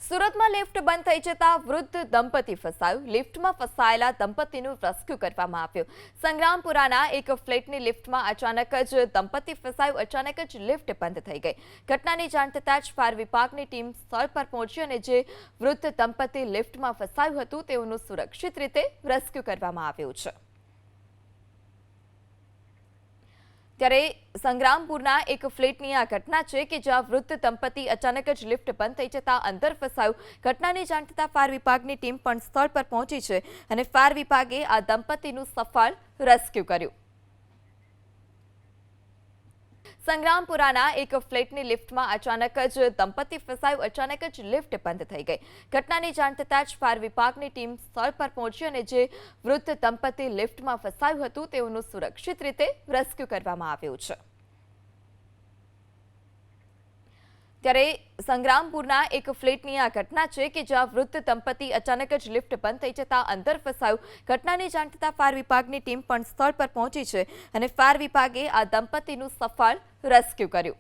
સુરતમાં લિફ્ટ બંધ થઈ જતા વૃદ્ધ દંપતી ફસાયું. લિફ્ટમાં ફસાયેલા દંપતીનું રેસ્ક્યુ કરવામાં આવ્યું. સંગ્રામપુરાના એક ફ્લેટની લિફ્ટમાં અચાનક જ દંપતી ફસાયું. અચાનક જ લિફ્ટ બંધ થઈ ગઈ. ઘટનાની જાણ થતાં જ ફાયર વિભાગની ટીમ સ્થળ પર પહોંચી અને જે વૃદ્ધ દંપતી લિફ્ટમાં ફસાયું હતું તેઓનું સુરક્ષિત રીતે રેસ્ક્યુ કરવામાં આવ્યું છે. ત્યારે સંગ્રામપુરના એક ફ્લેટની આ ઘટના છે કે જ્યાં વૃદ્ધ દંપતી અચાનક જ લિફ્ટ બંધ થઈ જતા અંદર ફસાયું. ઘટનાની જાણ થતાં ફાયર વિભાગની ટીમ પણ સ્થળ પર પહોંચી છે અને ફાયર વિભાગે આ દંપતીનું સફળ રેસ્ક્યુ કર્યું. સંગ્રામપુરાના એક ફ્લેટની લિફ્ટમાં અચાનક જ દંપતી ફસાયું. અચાનક જ લિફ્ટ બંધ થઈ ગઈ. ઘટનાની જાણ થતાં જ ફાયર વિભાગની ટીમ સ્થળ પર પહોંચી અને જે વૃદ્ધ દંપતી લિફ્ટમાં ફસાયું હતું તેઓનું સુરક્ષિત રીતે રેસ્ક્યુ કરવામાં આવ્યું છે. ત્યારે સંગ્રામપુરના એક ફ્લેટની આ ઘટના છે કે જ્યાં વૃદ્ધ દંપતી અચાનક જ લિફ્ટ બંધ થઈ જતા અંદર ફસાયું. ઘટનાની જાણ થતાં ફાયર વિભાગની ટીમ પણ સ્થળ પર પહોંચી છે અને ફાયર વિભાગે આ દંપતીનું સફળ રેસ્ક્યુ કર્યું.